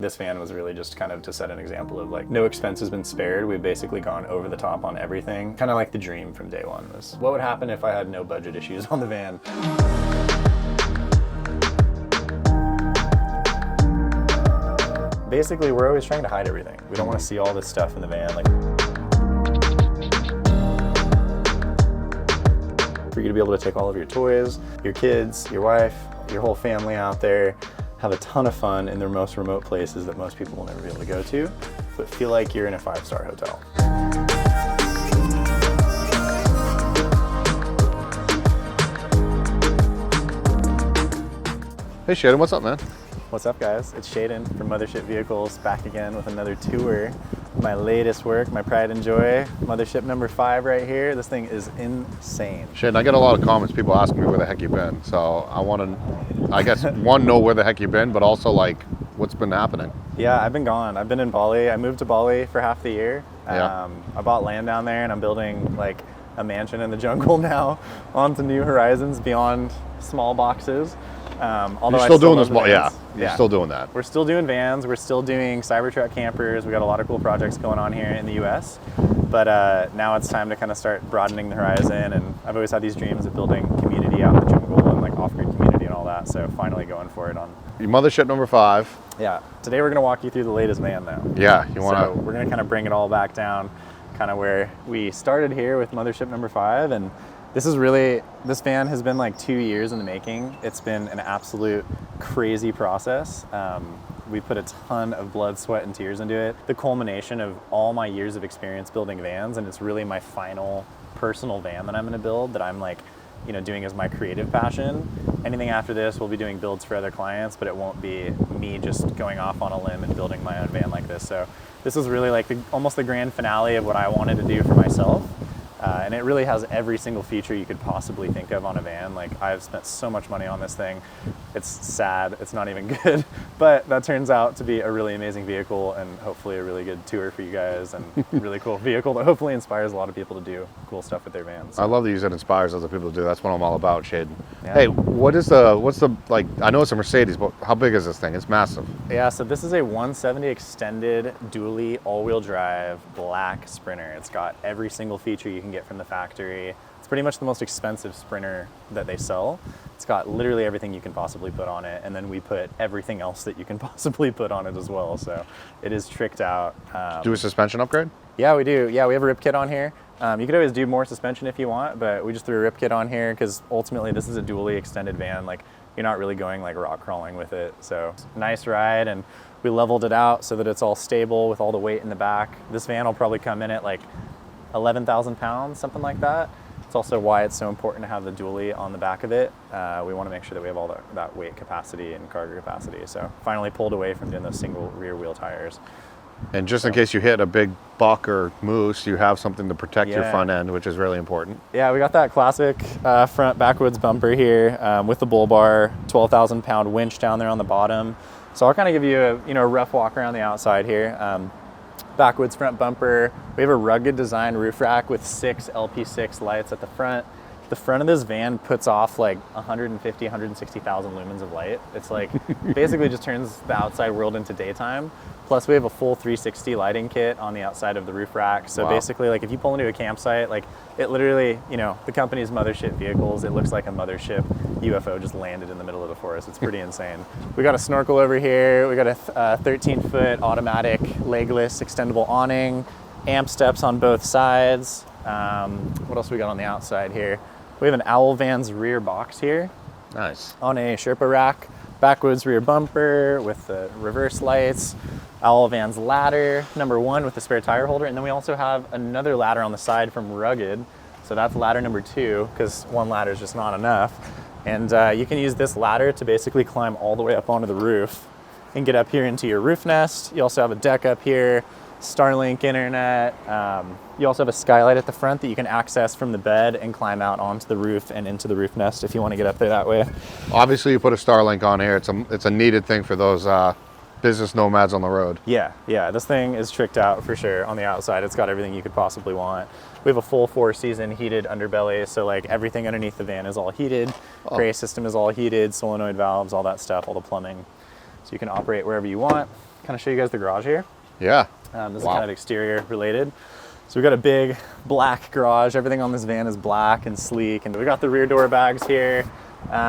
This van was really just kind of to set an example of like no expense has been spared. We've basically gone over the top on everything. Kind of like the dream from day one was what would happen if I had no budget issues on the van. Basically, we're always trying to hide everything. We don't want to see all this stuff in the van. Like, for you to be able to take all of your toys, your kids, your wife, your whole family out there, have a ton of fun in their most remote places that most people will never be able to go to, but feel like you're in a 5-star hotel. Hey Shaden, what's up, man? What's up, guys? It's Shaden from Mothership Vehicles, back again with another tour. My latest work, my pride and joy, Mothership number 5 right here. This thing is insane. Shaden, I get a lot of comments, people asking me where the heck you've been. So I want to, I guess, one, know where the heck you've been, but also like, what's been happening? Yeah, I've been gone. I've been in Bali. I moved to Bali for half the year. Yeah. I bought land down there and I'm building like a mansion in the jungle now onto new horizons beyond small boxes. Although you're still doing this, yeah. You're still doing that. We're still doing vans. We're still doing Cybertruck campers. We got a lot of cool projects going on here in the U.S. But now it's time to kind of start broadening the horizon. And I've always had these dreams of building community out in the jungle and like off-grid community and all that. So finally going for it on Your Mothership number 5. Yeah. Today we're gonna walk you through the latest van though. Yeah, you want to. So we're gonna kind of bring it all back down, kind of where we started here with Mothership number 5, and this van has been like 2 years in the making. It's been an absolute crazy process. We put a ton of blood, sweat, and tears into it. The culmination of all my years of experience building vans, and it's really my final personal van that I'm gonna build that I'm like, you know, doing as my creative passion. Anything after this, we'll be doing builds for other clients, but it won't be me just going off on a limb and building my own van like this. So this is really like almost the grand finale of what I wanted to do for myself. And it really has every single feature you could possibly think of on a van. Like, I've spent so much money on this thing. It's sad, it's not even good, but that turns out to be a really amazing vehicle and hopefully a really good tour for you guys, and really cool vehicle that hopefully inspires a lot of people to do cool stuff with their vans. I love that you said inspires other people to do. That's what I'm all about, Shaden. Yeah. Hey, what's the, like, I know it's a Mercedes, but how big is this thing? It's massive. Yeah, so this is a 170 extended dually all-wheel drive black Sprinter. It's got every single feature you can get from the factory. It's pretty much the most expensive Sprinter that they sell. It's got literally everything you can possibly put on it, and then we put everything else that you can possibly put on it as well. So it is tricked out. Do a suspension upgrade? Yeah, we do. Yeah, we have a rip kit on here. You could always do more suspension if you want, but we just threw a rip kit on here because ultimately this is a dually extended van. Like, you're not really going like rock crawling with it. So nice ride, and we leveled it out so that it's all stable with all the weight in the back. This van will probably come in at like 11,000 pounds, something like that. It's also why it's so important to have the dually on the back of it. We want to make sure that we have all that weight capacity and cargo capacity. So finally pulled away from doing those single rear wheel tires. And just in case you hit a big buck or moose, you have something to protect your front end, which is really important. Yeah, we got that classic front backwoods bumper here with the bull bar, 12,000 pound winch down there on the bottom. So I'll kind of give you a rough walk around the outside here. Backwoods front bumper. We have a rugged design roof rack with 6 LP6 lights at the front. The front of this van puts off like 150, 160,000 lumens of light. It's like basically just turns the outside world into daytime. Plus we have a full 360 lighting kit on the outside of the roof rack. So basically, like, if you pull into a campsite, like, it literally, you know, the company's Mothership Vehicles, it looks like a mothership UFO just landed in the middle of the forest. It's pretty insane. We got a snorkel over here. We got a 13-foot automatic legless extendable awning, amp steps on both sides. What else we got on the outside here? We have an Owl Van's rear box here. Nice. On a Sherpa rack, backwoods rear bumper with the reverse lights, Owl Van's ladder, number 1 with the spare tire holder, and then we also have another ladder on the side from Rugged. So that's ladder number 2, because one ladder is just not enough. And you can use this ladder to basically climb all the way up onto the roof and get up here into your roof nest. You also have a deck up here, Starlink internet. You also have a skylight at the front that you can access from the bed and climb out onto the roof and into the roof nest if you want to get up there that way. Obviously, you put a Starlink on here. It's a needed thing for those business nomads on the road. Yeah, this thing is tricked out for sure on the outside. It's got everything you could possibly want. We have a full 4-season heated underbelly, so like everything underneath the van is all heated. Gray system is all heated, solenoid valves, all that stuff, all the plumbing. So you can operate wherever you want. kind of show you guys the garage here. Yeah. This is kind of exterior related. So we got a big black garage. Everything on this van is black and sleek. And we got the rear door bags here.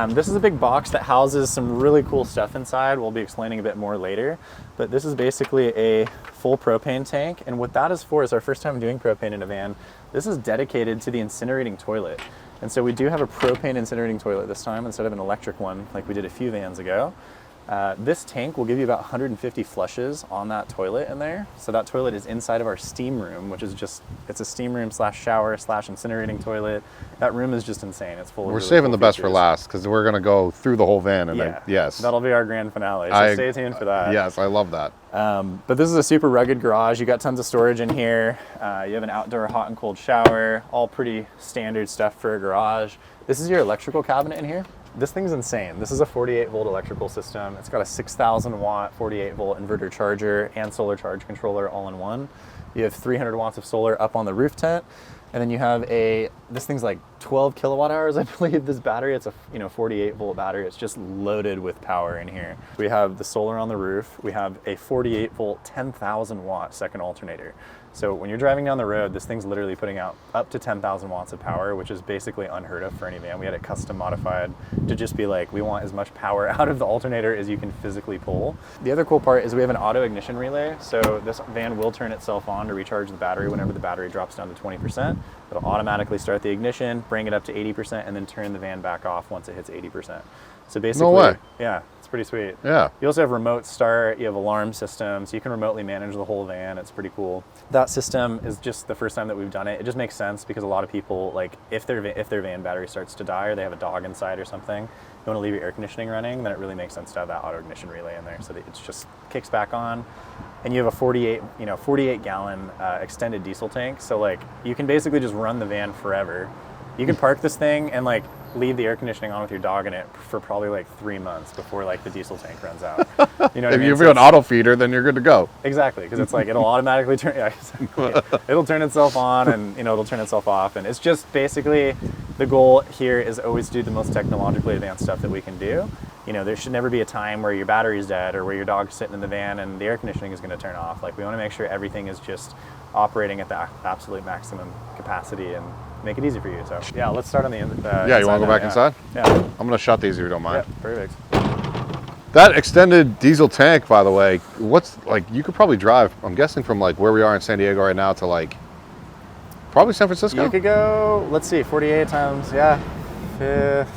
This is a big box that houses some really cool stuff inside. We'll be explaining a bit more later. But this is basically a full propane tank. And what that is for is our first time doing propane in a van. This is dedicated to the incinerating toilet. And so we do have a propane incinerating toilet this time instead of an electric one like we did a few vans ago. This tank will give you about 150 flushes on that toilet in there. So that toilet is inside of our steam room, which is just, it's a steam room slash shower slash incinerating toilet. That room is just insane. It's full of We're saving cool the best features. for last because we're going to go through the whole van. And Yeah, then, yes. that'll be our grand finale. So stay tuned for that. Yes, I love that. But this is a super rugged garage. You got tons of storage in here. You have an outdoor hot and cold shower, all pretty standard stuff for a garage. This is your electrical cabinet in here. This thing's insane. This is a 48 volt electrical system. It's got a 6,000 watt 48 volt inverter charger and solar charge controller all in one. You have 300 watts of solar up on the roof tent. And then you have this thing's like 12 kilowatt hours, I believe, this battery. It's a 48 volt battery. It's just loaded with power in here. We have the solar on the roof. We have a 48 volt, 10,000 watt second alternator. So when you're driving down the road, this thing's literally putting out up to 10,000 watts of power, which is basically unheard of for any van. We had it custom modified to just be like, we want as much power out of the alternator as you can physically pull. The other cool part is we have an auto ignition relay. So this van will turn itself on to recharge the battery whenever the battery drops down to 20%. It'll automatically start the ignition, bring it up to 80%, and then turn the van back off once it hits 80%. So basically, no way. Yeah, it's pretty sweet. Yeah. You also have remote start, you have alarm system, so you can remotely manage the whole van. It's pretty cool. That system is just the first time that we've done it. It just makes sense because a lot of people, like if their van battery starts to die or they have a dog inside or something, you want to leave your air conditioning running, then it really makes sense to have that auto ignition relay in there so that it just kicks back on. And you have a 48 gallon extended diesel tank. So like you can basically just run the van forever. You can park this thing and like leave the air conditioning on with your dog in it for probably like 3 months before like the diesel tank runs out. You know what I mean? If you're an auto feeder, then you're good to go. Exactly, because it's like it'll automatically turn. Yeah, exactly. It'll turn itself on, and it'll turn itself off, and it's just basically the goal here is always do the most technologically advanced stuff that we can do. There should never be a time where your battery's dead or where your dog's sitting in the van and the air conditioning is going to turn off. Like we want to make sure everything is just operating at the absolute maximum capacity and make it easy for you. So yeah, let's start on the end. Yeah, you want to go back inside? Yeah. I'm going to shut these if you don't mind. Yeah, perfect. That extended diesel tank, by the way, you could probably drive, I'm guessing from like where we are in San Diego right now to like probably San Francisco? You could go, let's see, 48 times,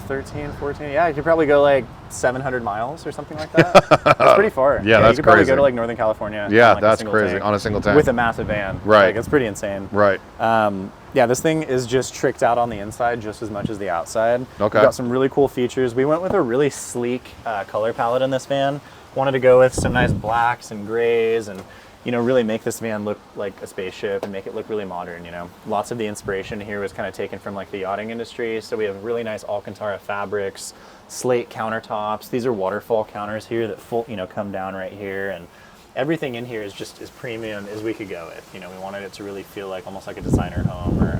13, 14. Yeah, you could probably go like 700 miles or something like that. That's pretty far. Yeah, that's you could probably crazy. go to like Northern California. Yeah, on, like, that's crazy. On a single tank. With a massive van. Right. Like, it's pretty insane. Right. Yeah, this thing is just tricked out on the inside just as much as the outside. Okay. We've got some really cool features. We went with a really sleek color palette in this van. Wanted to go with some nice blacks and grays and really make this van look like a spaceship and make it look really modern, Lots of the inspiration here was kind of taken from like the yachting industry. So we have really nice Alcantara fabrics, slate countertops. These are waterfall counters here that come down right here, and everything in here is just as premium as we could go with. We wanted it to really feel like almost like a designer home or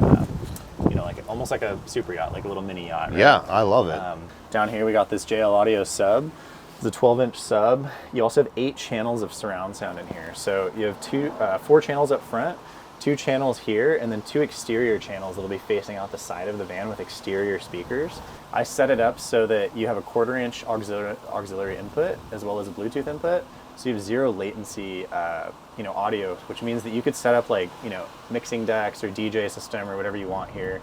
almost like a super yacht, like a little mini yacht. Right? Yeah, I love it. Down here we got this JL Audio sub. It's a 12-inch sub. You also have 8 channels of surround sound in here. So you have 4 channels up front, 2 channels here, and then 2 exterior channels that'll be facing out the side of the van with exterior speakers. I set it up so that you have a 1/4-inch auxiliary input as well as a Bluetooth input. So you have 0 latency, audio, which means that you could set up like, mixing decks or DJ system or whatever you want here.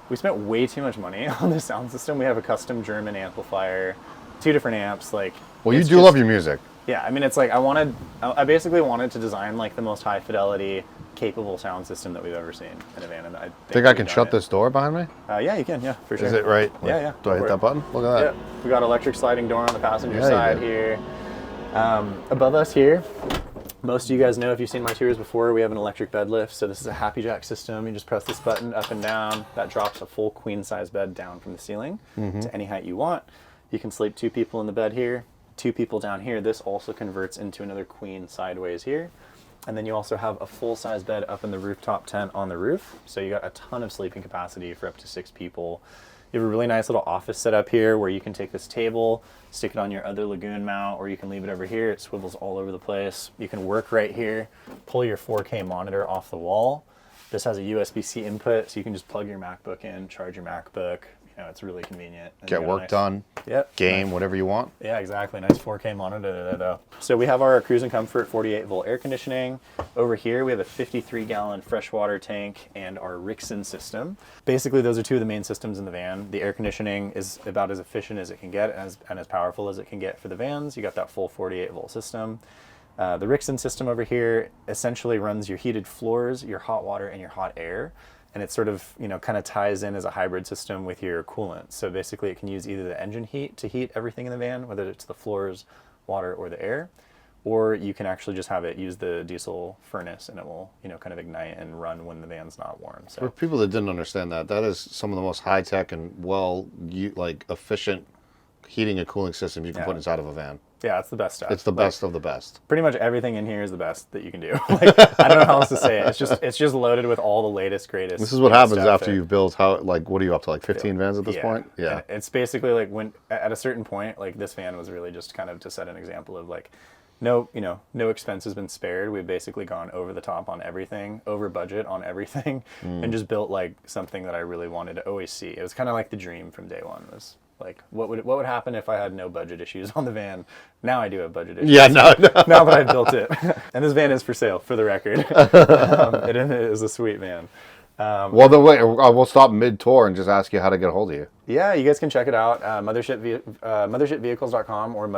We spent way too much money on this sound system. We have a custom German amplifier, 2 different amps. Like, well, you do love your music. Yeah, I mean, it's like I basically wanted to design like the most high fidelity, capable sound system that we've ever seen in a van. And I think I can shut this door behind me? Yeah, you can. Yeah, for sure. Is it right? Yeah. Do I hit that button? Look at that. Yeah, we got electric sliding door on the passenger side here. Above us here, most of you guys know if you've seen my tours before, we have an electric bed lift. So this is a Happy Jack system. You just press this button up and down. That drops a full queen size bed down from the ceiling to any height you want. You can sleep 2 people in the bed here, 2 people down here. This also converts into another queen sideways here. And then you also have a full size bed up in the rooftop tent on the roof. So you got a ton of sleeping capacity for up to 6 people. You have a really nice little office setup here where you can take this table, stick it on your other lagoon mount, or you can leave it over here. It swivels all over the place. You can work right here, pull your 4K monitor off the wall. This has a USB-C input, so you can just plug your MacBook in, charge your MacBook. You know, it's really convenient. And Get work done. Yep. Game, whatever you want. Yeah, exactly. Nice 4K monitor though. So we have our Cruise and Comfort 48 volt air conditioning. Over here we have a 53 gallon freshwater tank and our Rixson system. Basically those are two of the main systems in the van. The air conditioning is about as efficient as it can get and as powerful as it can get for the vans. You got that full 48 volt system. The Rixson system over here essentially runs your heated floors, your hot water, and your hot air. And it sort of, you know, kind of ties in as a hybrid system with your coolant. So basically it can use either the engine heat to heat everything in the van, whether it's the floors, water, or the air, or you can actually just have it use the diesel furnace and it will, you know, kind of ignite and run when the van's not warm. So For people that didn't understand that, that is some of the most high-tech and efficient heating and cooling systems you can put inside of a van. Yeah, it's the best stuff. It's the best of the best. Pretty much everything in here is the best that you can do. Like, I don't know how else to say it. It's just loaded with all the latest, greatest. This is what happens after you've built what are you up to, like 15 vans at this point? Yeah. And it's basically like when at a certain point, like this van was really just kind of to set an example of like no expense has been spared. We've basically gone over the top on everything, over budget on everything, and just built like something that I really wanted to always see. It was kind of like the dream from day one was like, what would happen if I had no budget issues on the van? Now I do have budget issues. Yeah, no. Now that I've built it. And this van is for sale, for the record. It is a sweet van. We'll stop mid-tour and just ask you how to get a hold of you. Yeah, you guys can check it out. Mothershipvehicles.com or it's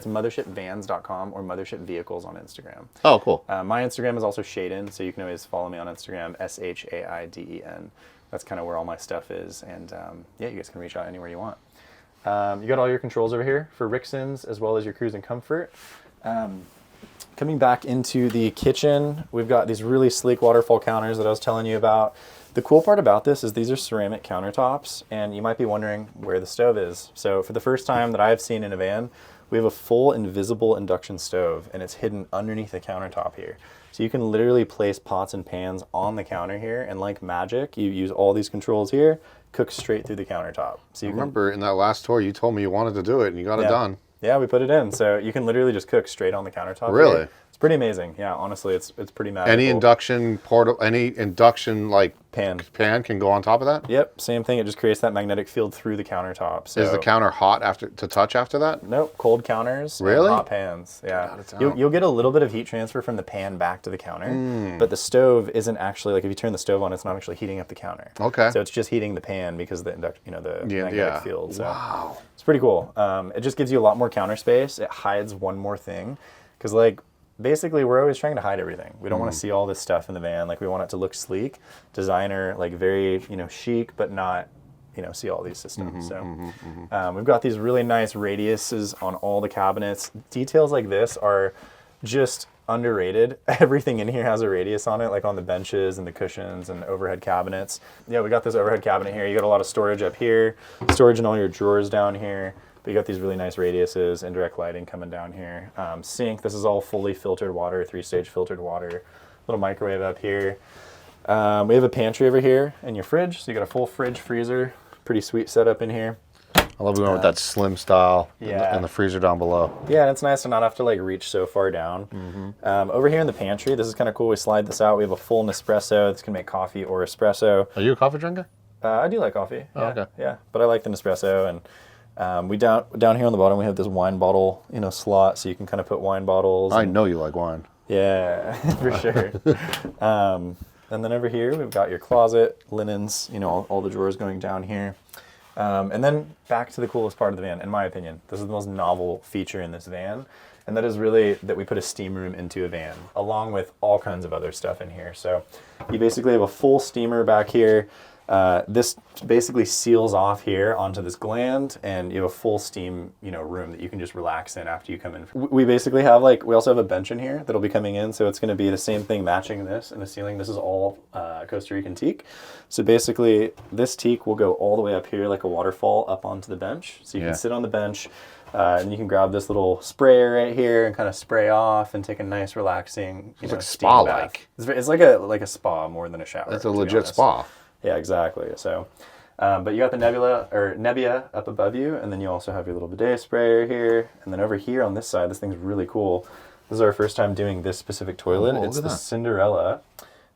mothershipvans.com or mothershipvehicles on Instagram. Oh, cool. My Instagram is also Shaden, so you can always follow me on Instagram, SHAIDEN. That's kind of where all my stuff is. And yeah, you guys can reach out anywhere you want. You got all your controls over here for Rixson's as well as your Cruise and Comfort. Coming back into the kitchen, we've got these really sleek waterfall counters that I was telling you about. The cool part about this is these are ceramic countertops, and you might be wondering where the stove is. So for the first time that I've seen in a van, we have a full invisible induction stove, and it's hidden underneath the countertop here. So you can literally place pots and pans on the counter here, and like magic, you use all these controls here, cook straight through the countertop. So you remember in that last tour, you told me you wanted to do it, and you got it done. Yeah, we put it in. So you can literally just cook straight on the countertop. Really? Here. It's pretty amazing. Yeah, honestly, it's pretty magical. Any induction like pan can go on top of that? Yep, same thing. It just creates that magnetic field through the countertop. So is the counter hot to touch after that? Nope, cold counters. Really? And hot pans. Yeah. You'll get a little bit of heat transfer from the pan back to the counter, but the stove isn't actually, like if you turn the stove on, it's not actually heating up the counter. Okay. So it's just heating the pan because of the magnetic field. So wow. It's pretty cool. It just gives you a lot more counter space. It hides one more thing because basically we're always trying to hide everything. We don't want to see all this stuff in the van. Like we want it to look sleek, designer, like very, chic, but not, see all these systems. We've got these really nice radiuses on all the cabinets. Details like this are just underrated. Everything in here has a radius on it, like on the benches and the cushions and overhead cabinets. Yeah, we got this overhead cabinet here. You got a lot of storage up here, storage in all your drawers down here. But you got these really nice radiuses, indirect lighting coming down here. Sink, this is all fully filtered water, 3-stage filtered water. Little microwave up here. We have a pantry over here and your fridge. So you got a full fridge, freezer. Pretty sweet setup in here. I love going with that slim style yeah. and the freezer down below. Yeah, and it's nice to not have to reach so far down. Over here in the pantry, this is kind of cool. We slide this out. We have a full Nespresso. This can make coffee or espresso. Are you a coffee drinker? I do like coffee. Oh, okay. Yeah, but I like the Nespresso. And we down here on the bottom, we have this wine bottle, slot, so you can kind of put wine bottles. I know you like wine. Yeah, for sure. And then over here, we've got your closet, linens, all the drawers going down here. And then back to the coolest part of the van, in my opinion. This is the most novel feature in this van, and that is really that we put a steam room into a van, along with all kinds of other stuff in here. So you basically have a full steamer back here. This basically seals off here onto this gland, and you have a full steam, room that you can just relax in after you come in. We basically have we also have a bench in here that'll be coming in, so it's going to be the same thing matching this in the ceiling. This is all Costa Rican teak. So basically, this teak will go all the way up here like a waterfall up onto the bench. So you can sit on the bench, and you can grab this little sprayer right here and kind of spray off and take a nice relaxing, it's like spa-like. It's like a spa more than a shower. It's a legit spa. Yeah, exactly. So But you got the Nebbia up above you, and then you also have your little bidet sprayer here. And then over here on this side, this thing's really cool. This is our first time doing this specific toilet. Oh, it's the Cinderella,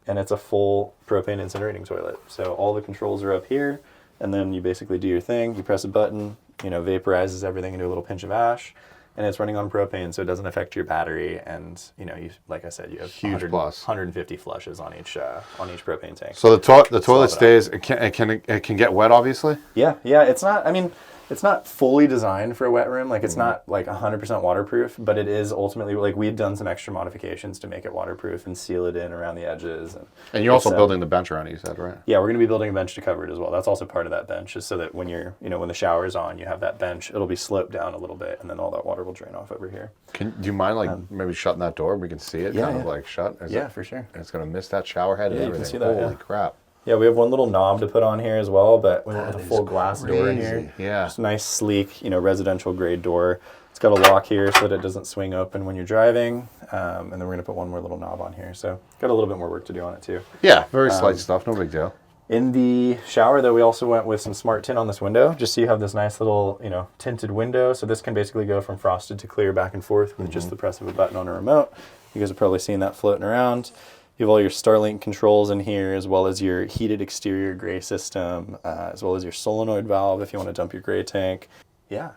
and it's a full propane incinerating toilet. So all the controls are up here, and then you basically do your thing. You press a button, vaporizes everything into a little pinch of ash. And it's running on propane, so it doesn't affect your battery. And you, like I said, you have Huge plus. 150 flushes on each propane tank. So the toilet stays. It can get wet, obviously. Yeah. It's not. I mean, it's not fully designed for a wet room. Like it's not like 100% waterproof, but it is ultimately like we've done some extra modifications to make it waterproof and seal it in around the edges. And you're also building the bench around it, you said, right? Yeah, we're going to be building a bench to cover it as well. That's also part of that bench, is so that when you're, when the shower's on, you have that bench. It'll be sloped down a little bit, and then all that water will drain off over here. Do you mind maybe shutting that door? We can see it kind of like shut. For sure. And it's going to miss that shower head and everything. You can see that. Holy crap. Yeah, we have one little knob to put on here as well, but we went with a full glass door in here. Yeah. Just a nice, sleek, residential grade door. It's got a lock here so that it doesn't swing open when you're driving. And then we're going to put one more little knob on here. So got a little bit more work to do on it too. Yeah, very slight stuff. No big deal. In the shower, though, we also went with some smart tint on this window, just so you have this nice little, tinted window. So this can basically go from frosted to clear back and forth with just the press of a button on a remote. You guys have probably seen that floating around. You have all your Starlink controls in here, as well as your heated exterior gray system, as well as your solenoid valve if you want to dump your gray tank. Yeah,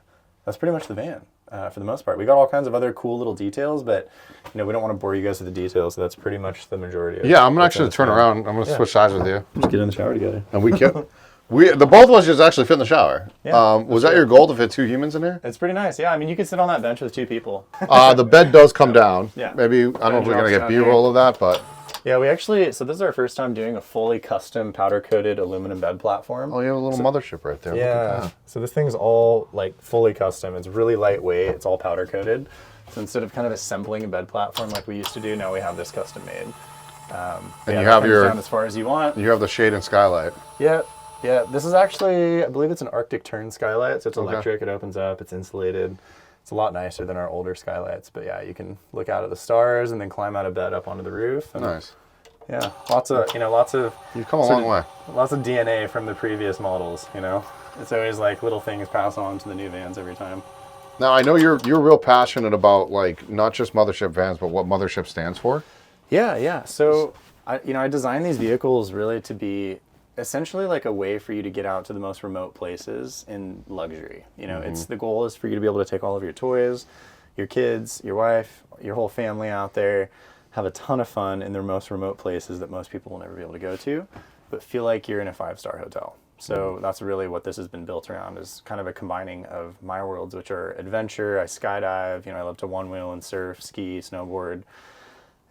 that's pretty much the van for the most part. We got all kinds of other cool little details, but we don't want to bore you guys with the details, so that's pretty much the majority of it. Yeah, I'm actually turn around. I'm going to switch sides with you. Just get in the shower together. And the both of us just actually fit in the shower. Yeah, was that your goal to fit two humans in here? It's pretty nice. Yeah, I mean, you can sit on that bench with two people. The bed does come down. Yeah. Maybe, I don't know if we're going to get B-roll of that, but... Yeah, so this is our first time doing a fully custom powder-coated aluminum bed platform. Oh, you have a little mothership right there. Yeah, so this thing's all like fully custom. It's really lightweight. It's all powder-coated. So instead of kind of assembling a bed platform like we used to do, now we have this custom made. And you have down as far as you want. You have the shade and skylight. Yeah. This is actually, I believe it's an Arctic turn skylight. So it's electric. It opens up. It's insulated. It's a lot nicer than our older skylights, but yeah, you can look out at the stars and then climb out of bed up onto the roof. And nice. Yeah, lots of You've come a long way. Lots of DNA from the previous models. It's always like little things pass on to the new vans every time. Now I know you're real passionate about like not just mothership vans, but what mothership stands for. Yeah. So I designed these vehicles really to be essentially like a way for you to get out to the most remote places in luxury. It's the goal is for you to be able to take all of your toys, your kids, your wife, your whole family out there, have a ton of fun in their most remote places that most people will never be able to go to, but feel like you're in a 5-star hotel. So that's really what this has been built around, is kind of a combining of my worlds, which are adventure. I skydive, I love to one wheel and surf, ski, snowboard.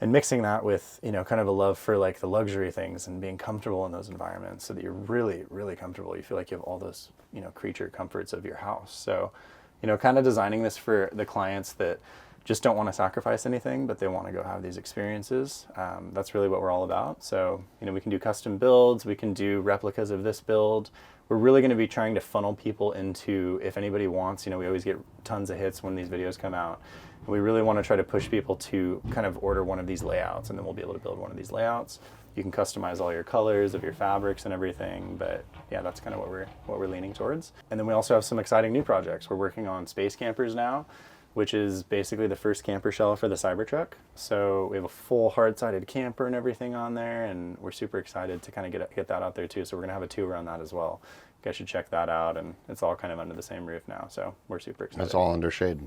And mixing that with, kind of a love for like the luxury things and being comfortable in those environments so that you're really, really comfortable. You feel like you have all those, creature comforts of your house. So, kind of designing this for the clients that just don't want to sacrifice anything, but they want to go have these experiences. That's really what we're all about. So, we can do custom builds. We can do replicas of this build. We're really going to be trying to funnel people into, if anybody wants, we always get tons of hits when these videos come out. We really want to try to push people to kind of order one of these layouts, and then we'll be able to build one of these layouts. You can customize all your colors of your fabrics and everything, but yeah, that's kind of what we're leaning towards. And then we also have some exciting new projects. We're working on space campers now, which is basically the first camper shell for the Cybertruck. So we have a full hard-sided camper and everything on there, and we're super excited to kind of get that out there too. So we're gonna have a tour on that as well. You guys should check that out, and it's all kind of under the same roof now, so we're super excited. It's all under shade.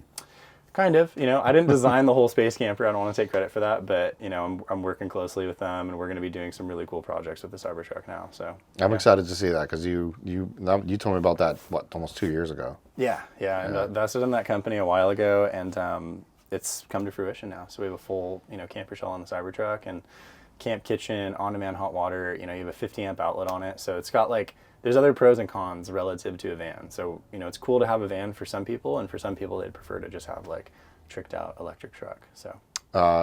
Kind of, I didn't design the whole space camper. I don't want to take credit for that, but I'm working closely with them, and we're going to be doing some really cool projects with the Cybertruck now. So I'm excited to see that, because you told me about that almost 2 years ago. Yeah. And invested in that company a while ago, and it's come to fruition now. So we have a full camper shell on the Cybertruck, and camp kitchen, on-demand hot water. You have a 50 amp outlet on it, so it's got there's other pros and cons relative to a van. So, it's cool to have a van for some people, and for some people they'd prefer to just have tricked out electric truck. So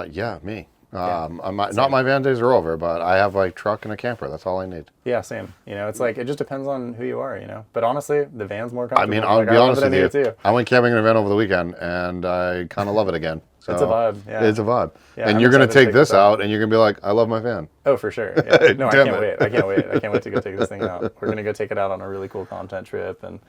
yeah, me. Not my van days are over, but I have like truck and a camper. That's all I need. Yeah, same. You know, it's like it just depends on who you are. You know, but honestly, the van's more I comfortable. mean, I'll Like, be I love honest it, I with need you. it too. I went camping in a van over the weekend, and I kind of love it again. So It's a vibe. Yeah, it's a vibe. Yeah, and I'm you're gonna excited to take this out, and you're gonna be like, I love my van. Oh, for sure. Yeah. No, I Damn can't it. wait. I can't wait. I can't wait to go take this thing out. We're gonna go take it out on a really cool content trip, and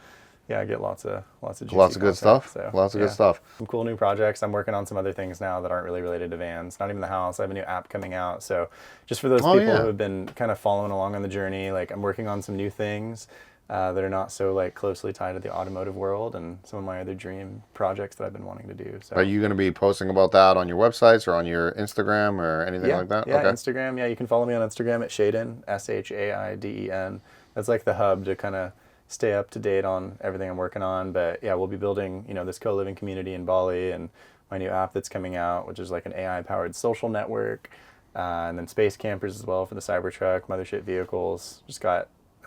yeah, get lots of juicy Lots of good content, stuff. So, Lots of yeah. good stuff. Some cool new projects. I'm working on some other things now that aren't really related to vans. Not even the house. I have a new app coming out. So just for those people yeah. who have been kind of following along on the journey, like I'm working on some new things that are not so like closely tied to the automotive world, and some of my other dream projects that I've been wanting to do. So Are you going to be posting about that on your websites or on your Instagram or anything like that? Yeah, Okay. Instagram. Yeah, you can follow me on Instagram at Shaiden, Shaiden. That's like the hub to kind of stay up to date on everything I'm working on. But yeah, we'll be building, this co-living community in Bali, and my new app that's coming out, which is like an AI-powered social network, and then space campers as well for the Cybertruck, mothership vehicles. It's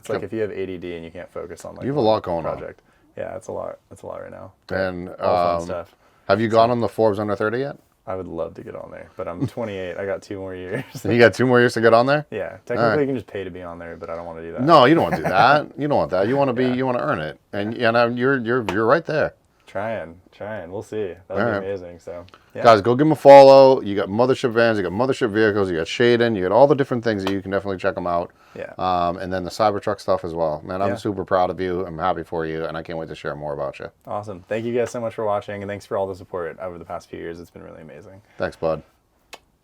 like if you have ADD and you can't focus on like You have a lot going on. project. Yeah, it's a lot. It's a lot right now. And All fun stuff. have you gone on the Forbes under 30 yet? I would love to get on there, but I'm 28. I got 2 more years. You got 2 more years to get on there? Yeah, technically you can just pay to be on there, but I don't want to do that. No, you don't want to do that. You don't want that. You want to be. You want to earn it, and you're right there. Trying. We'll see. That would be amazing. So, yeah. Guys, go give them a follow. You got mothership vans, you got mothership vehicles, you got Shaden, you got all the different things that you can definitely check them out. Yeah. And then the Cybertruck stuff as well. Man, I'm Yeah. super proud of you. I'm happy for you, and I can't wait to share more about you. Awesome. Thank you guys so much for watching, and thanks for all the support over the past few years. It's been really amazing. Thanks, bud.